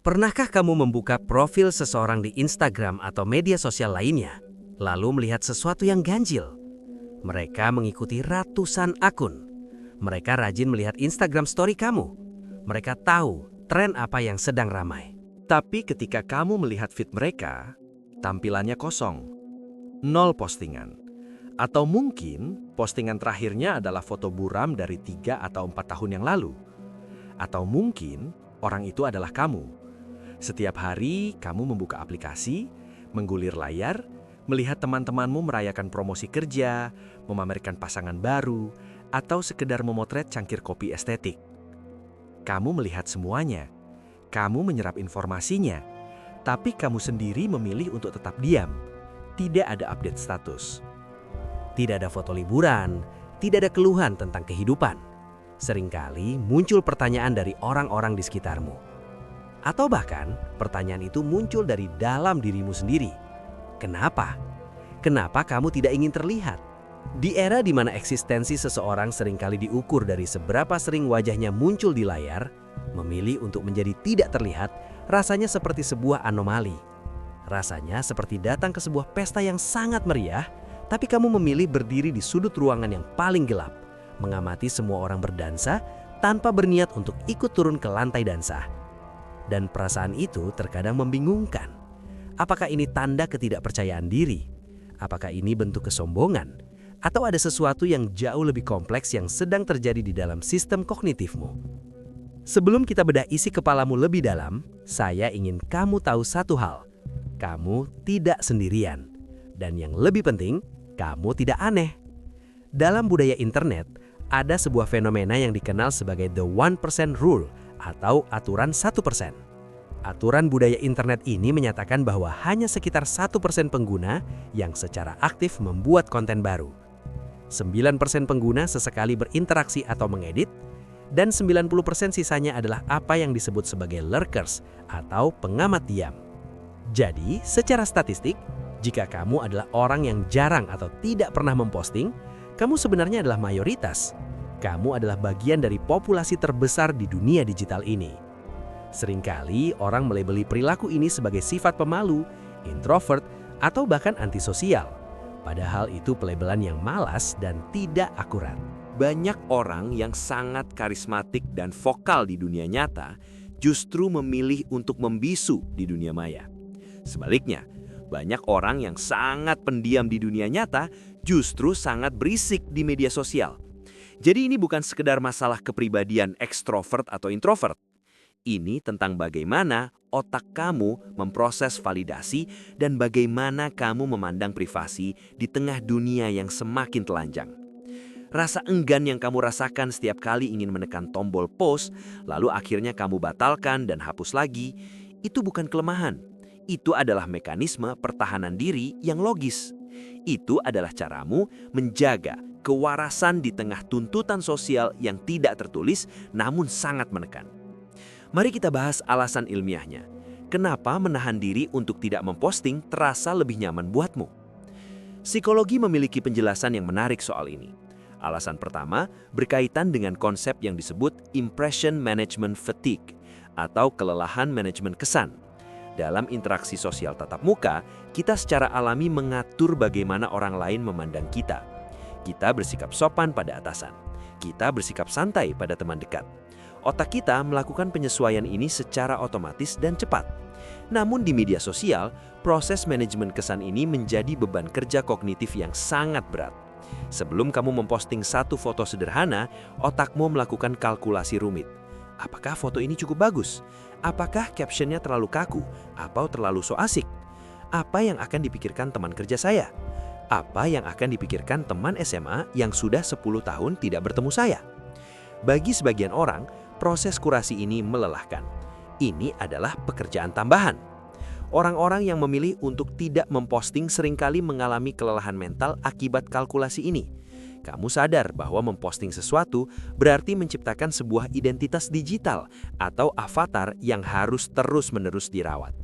Pernahkah kamu membuka profil seseorang di Instagram atau media sosial lainnya, lalu melihat sesuatu yang ganjil? Mereka mengikuti ratusan akun. Mereka rajin melihat Instagram story kamu. Mereka tahu tren apa yang sedang ramai. Tapi ketika kamu melihat feed mereka, tampilannya kosong, nol postingan. Atau mungkin postingan terakhirnya adalah foto buram dari 3 atau 4 tahun yang lalu. Atau mungkin orang itu adalah kamu. Setiap hari kamu membuka aplikasi, menggulir layar, melihat teman-temanmu merayakan promosi kerja, memamerkan pasangan baru, atau sekedar memotret cangkir kopi estetik. Kamu melihat semuanya, kamu menyerap informasinya, tapi kamu sendiri memilih untuk tetap diam. Tidak ada update status. Tidak ada foto liburan, tidak ada keluhan tentang kehidupan. Seringkali muncul pertanyaan dari orang-orang di sekitarmu. Atau bahkan pertanyaan itu muncul dari dalam dirimu sendiri. Kenapa? Kenapa kamu tidak ingin terlihat? Di era di mana eksistensi seseorang seringkali diukur dari seberapa sering wajahnya muncul di layar, memilih untuk menjadi tidak terlihat rasanya seperti sebuah anomali. Rasanya seperti datang ke sebuah pesta yang sangat meriah, tapi kamu memilih berdiri di sudut ruangan yang paling gelap, mengamati semua orang berdansa tanpa berniat untuk ikut turun ke lantai dansa. Dan perasaan itu terkadang membingungkan. Apakah ini tanda ketidakpercayaan diri? Apakah ini bentuk kesombongan? Atau ada sesuatu yang jauh lebih kompleks yang sedang terjadi di dalam sistem kognitifmu? Sebelum kita bedah isi kepalamu lebih dalam, saya ingin kamu tahu satu hal. Kamu tidak sendirian. Dan yang lebih penting, kamu tidak aneh. Dalam budaya internet, ada sebuah fenomena yang dikenal sebagai the 1% rule atau aturan 1%. Aturan budaya internet ini menyatakan bahwa hanya sekitar 1% pengguna yang secara aktif membuat konten baru. 9% pengguna sesekali berinteraksi atau mengedit, dan 90% sisanya adalah apa yang disebut sebagai lurkers atau pengamat diam. Jadi, secara statistik, jika kamu adalah orang yang jarang atau tidak pernah memposting, kamu sebenarnya adalah mayoritas. Kamu adalah bagian dari populasi terbesar di dunia digital ini. Seringkali orang melabeli perilaku ini sebagai sifat pemalu, introvert, atau bahkan antisosial. Padahal itu pelabelan yang malas dan tidak akurat. Banyak orang yang sangat karismatik dan vokal di dunia nyata justru memilih untuk membisu di dunia maya. Sebaliknya, banyak orang yang sangat pendiam di dunia nyata justru sangat berisik di media sosial. Jadi ini bukan sekedar masalah kepribadian ekstrovert atau introvert. Ini tentang bagaimana otak kamu memproses validasi dan bagaimana kamu memandang privasi di tengah dunia yang semakin telanjang. Rasa enggan yang kamu rasakan setiap kali ingin menekan tombol post, lalu akhirnya kamu batalkan dan hapus lagi, itu bukan kelemahan. Itu adalah mekanisme pertahanan diri yang logis. Itu adalah caramu menjaga kewarasan di tengah tuntutan sosial yang tidak tertulis namun sangat menekan. Mari kita bahas alasan ilmiahnya. Kenapa menahan diri untuk tidak memposting terasa lebih nyaman buatmu? Psikologi memiliki penjelasan yang menarik soal ini. Alasan pertama berkaitan dengan konsep yang disebut impression management fatigue atau kelelahan manajemen kesan. Dalam interaksi sosial tatap muka, kita secara alami mengatur bagaimana orang lain memandang kita. Kita bersikap sopan pada atasan. Kita bersikap santai pada teman dekat. Otak kita melakukan penyesuaian ini secara otomatis dan cepat. Namun di media sosial, proses manajemen kesan ini menjadi beban kerja kognitif yang sangat berat. Sebelum kamu memposting satu foto sederhana, otakmu melakukan kalkulasi rumit. Apakah foto ini cukup bagus? Apakah captionnya terlalu kaku atau terlalu so asik? Apa yang akan dipikirkan teman kerja saya? Apa yang akan dipikirkan teman SMA yang sudah 10 tahun tidak bertemu saya? Bagi sebagian orang, proses kurasi ini melelahkan. Ini adalah pekerjaan tambahan. Orang-orang yang memilih untuk tidak memposting seringkali mengalami kelelahan mental akibat kalkulasi ini. Kamu sadar bahwa memposting sesuatu berarti menciptakan sebuah identitas digital atau avatar yang harus terus-menerus dirawat.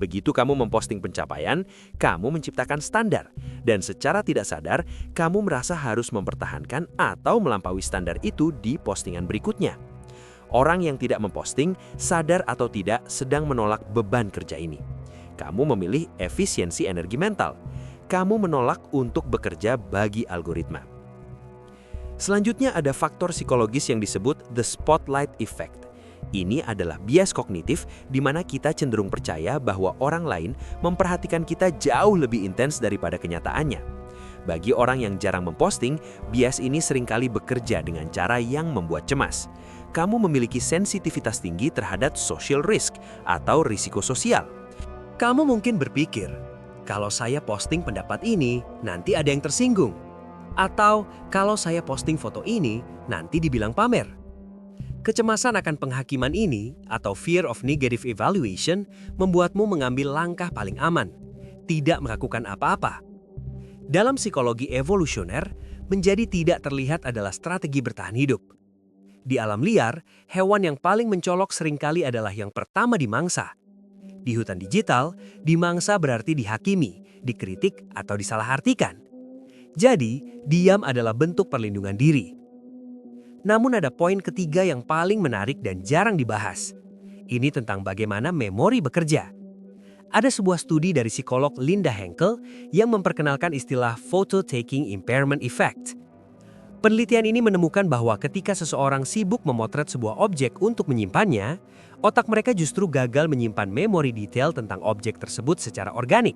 Begitu kamu memposting pencapaian, kamu menciptakan standar. Dan secara tidak sadar, kamu merasa harus mempertahankan atau melampaui standar itu di postingan berikutnya. Orang yang tidak memposting, sadar atau tidak, sedang menolak beban kerja ini. Kamu memilih efisiensi energi mental. Kamu menolak untuk bekerja bagi algoritma. Selanjutnya ada faktor psikologis yang disebut the spotlight effect. Ini adalah bias kognitif di mana kita cenderung percaya bahwa orang lain memperhatikan kita jauh lebih intens daripada kenyataannya. Bagi orang yang jarang memposting, bias ini seringkali bekerja dengan cara yang membuat cemas. Kamu memiliki sensitivitas tinggi terhadap social risk atau risiko sosial. Kamu mungkin berpikir, kalau saya posting pendapat ini, nanti ada yang tersinggung. Atau kalau saya posting foto ini, nanti dibilang pamer. Kecemasan akan penghakiman ini, atau fear of negative evaluation, membuatmu mengambil langkah paling aman, tidak melakukan apa-apa. Dalam psikologi evolusioner, menjadi tidak terlihat adalah strategi bertahan hidup. Di alam liar, hewan yang paling mencolok seringkali adalah yang pertama dimangsa. Di hutan digital, dimangsa berarti dihakimi, dikritik, atau disalahartikan. Jadi, diam adalah bentuk perlindungan diri. Namun ada poin ketiga yang paling menarik dan jarang dibahas. Ini tentang bagaimana memori bekerja. Ada sebuah studi dari psikolog Linda Henkel yang memperkenalkan istilah photo taking impairment effect. Penelitian ini menemukan bahwa ketika seseorang sibuk memotret sebuah objek untuk menyimpannya, otak mereka justru gagal menyimpan memori detail tentang objek tersebut secara organik.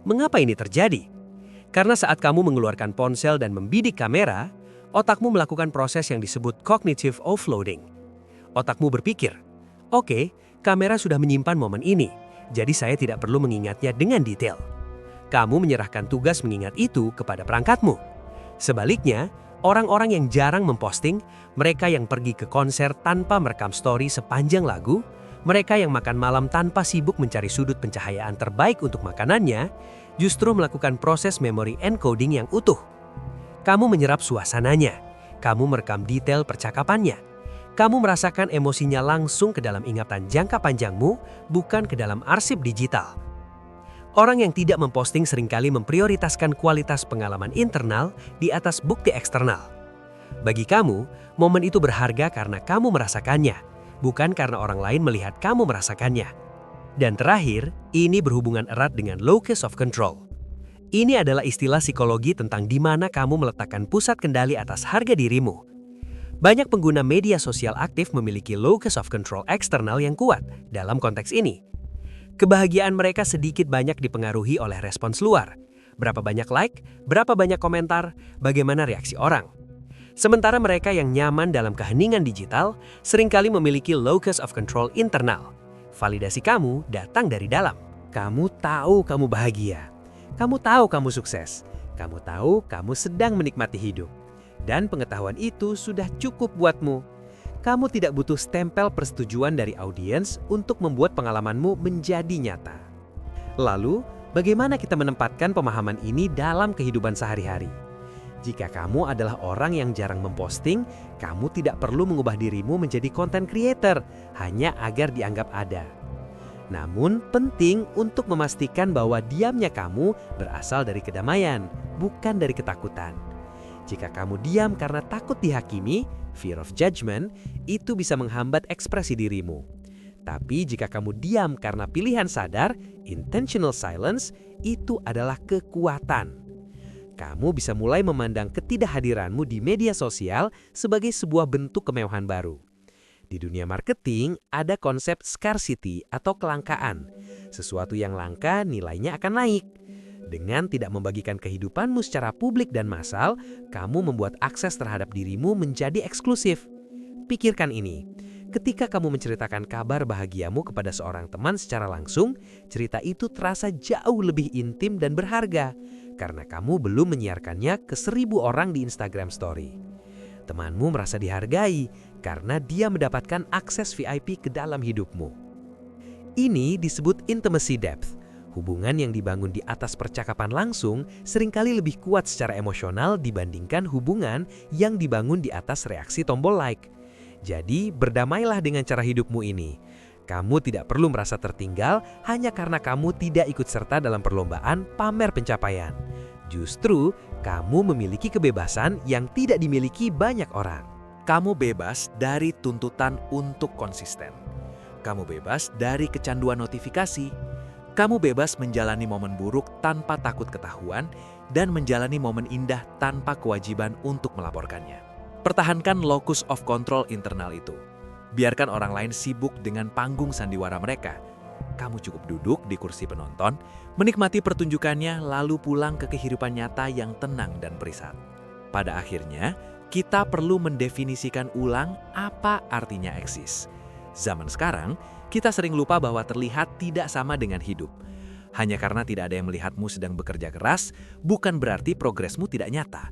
Mengapa ini terjadi? Karena saat kamu mengeluarkan ponsel dan membidik kamera, otakmu melakukan proses yang disebut cognitive offloading. Otakmu berpikir, oke, kamera sudah menyimpan momen ini, jadi saya tidak perlu mengingatnya dengan detail. Kamu menyerahkan tugas mengingat itu kepada perangkatmu. Sebaliknya, orang-orang yang jarang memposting, mereka yang pergi ke konser tanpa merekam story sepanjang lagu, mereka yang makan malam tanpa sibuk mencari sudut pencahayaan terbaik untuk makanannya, justru melakukan proses memory encoding yang utuh. Kamu menyerap suasananya, kamu merekam detail percakapannya, kamu merasakan emosinya langsung ke dalam ingatan jangka panjangmu, bukan ke dalam arsip digital. Orang yang tidak memposting seringkali memprioritaskan kualitas pengalaman internal di atas bukti eksternal. Bagi kamu, momen itu berharga karena kamu merasakannya, bukan karena orang lain melihat kamu merasakannya. Dan terakhir, ini berhubungan erat dengan locus of control. Ini adalah istilah psikologi tentang di mana kamu meletakkan pusat kendali atas harga dirimu. Banyak pengguna media sosial aktif memiliki locus of control eksternal yang kuat dalam konteks ini. Kebahagiaan mereka sedikit banyak dipengaruhi oleh respons luar. Berapa banyak like, berapa banyak komentar, bagaimana reaksi orang. Sementara mereka yang nyaman dalam keheningan digital seringkali memiliki locus of control internal. Validasi kamu datang dari dalam. Kamu tahu kamu bahagia. Kamu tahu kamu sukses. Kamu tahu kamu sedang menikmati hidup. Dan pengetahuan itu sudah cukup buatmu. Kamu tidak butuh stempel persetujuan dari audiens untuk membuat pengalamanmu menjadi nyata. Lalu, bagaimana kita menempatkan pemahaman ini dalam kehidupan sehari-hari? Jika kamu adalah orang yang jarang memposting, kamu tidak perlu mengubah dirimu menjadi content creator hanya agar dianggap ada. Namun, penting untuk memastikan bahwa diamnya kamu berasal dari kedamaian, bukan dari ketakutan. Jika kamu diam karena takut dihakimi, fear of judgment, itu bisa menghambat ekspresi dirimu. Tapi jika kamu diam karena pilihan sadar, intentional silence, itu adalah kekuatan. Kamu bisa mulai memandang ketidakhadiranmu di media sosial sebagai sebuah bentuk kemewahan baru. Di dunia marketing, ada konsep scarcity atau kelangkaan. Sesuatu yang langka nilainya akan naik. Dengan tidak membagikan kehidupanmu secara publik dan massal, kamu membuat akses terhadap dirimu menjadi eksklusif. Pikirkan ini. Ketika kamu menceritakan kabar bahagiamu kepada seorang teman secara langsung, cerita itu terasa jauh lebih intim dan berharga karena kamu belum menyiarkannya ke 1.000 orang di Instagram Story. Temanmu merasa dihargai karena dia mendapatkan akses VIP ke dalam hidupmu. Ini disebut intimacy depth. Hubungan yang dibangun di atas percakapan langsung seringkali lebih kuat secara emosional dibandingkan hubungan yang dibangun di atas reaksi tombol like. Jadi, berdamailah dengan cara hidupmu ini. Kamu tidak perlu merasa tertinggal hanya karena kamu tidak ikut serta dalam perlombaan pamer pencapaian. Justru, kamu memiliki kebebasan yang tidak dimiliki banyak orang. Kamu bebas dari tuntutan untuk konsisten. Kamu bebas dari kecanduan notifikasi. Kamu bebas menjalani momen buruk tanpa takut ketahuan dan menjalani momen indah tanpa kewajiban untuk melaporkannya. Pertahankan locus of control internal itu. Biarkan orang lain sibuk dengan panggung sandiwara mereka. Kamu cukup duduk di kursi penonton, menikmati pertunjukannya, lalu pulang ke kehidupan nyata yang tenang dan perisai. Pada akhirnya, kita perlu mendefinisikan ulang apa artinya eksis. Zaman sekarang, kita sering lupa bahwa terlihat tidak sama dengan hidup. Hanya karena tidak ada yang melihatmu sedang bekerja keras, bukan berarti progresmu tidak nyata.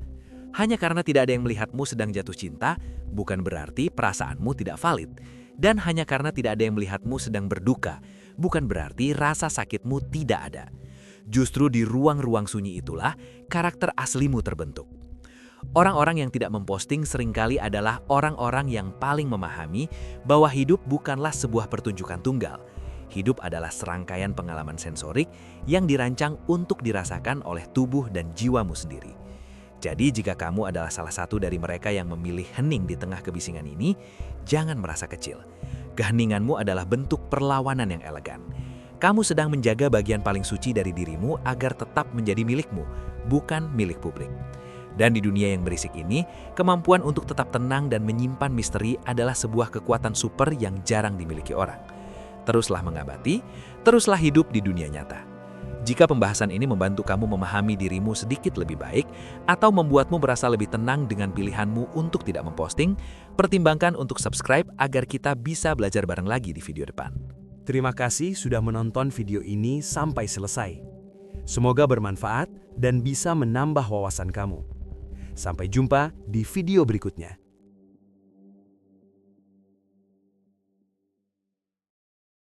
Hanya karena tidak ada yang melihatmu sedang jatuh cinta, bukan berarti perasaanmu tidak valid. Dan hanya karena tidak ada yang melihatmu sedang berduka, bukan berarti rasa sakitmu tidak ada. Justru di ruang-ruang sunyi itulah karakter aslimu terbentuk. Orang-orang yang tidak memposting seringkali adalah orang-orang yang paling memahami bahwa hidup bukanlah sebuah pertunjukan tunggal. Hidup adalah serangkaian pengalaman sensorik yang dirancang untuk dirasakan oleh tubuh dan jiwamu sendiri. Jadi jika kamu adalah salah satu dari mereka yang memilih hening di tengah kebisingan ini, jangan merasa kecil. Keheninganmu adalah bentuk perlawanan yang elegan. Kamu sedang menjaga bagian paling suci dari dirimu agar tetap menjadi milikmu, bukan milik publik. Dan di dunia yang berisik ini, kemampuan untuk tetap tenang dan menyimpan misteri adalah sebuah kekuatan super yang jarang dimiliki orang. Teruslah mengabadi, teruslah hidup di dunia nyata. Jika pembahasan ini membantu kamu memahami dirimu sedikit lebih baik atau membuatmu merasa lebih tenang dengan pilihanmu untuk tidak memposting, pertimbangkan untuk subscribe agar kita bisa belajar bareng lagi di video depan. Terima kasih sudah menonton video ini sampai selesai. Semoga bermanfaat dan bisa menambah wawasan kamu. Sampai jumpa di video berikutnya.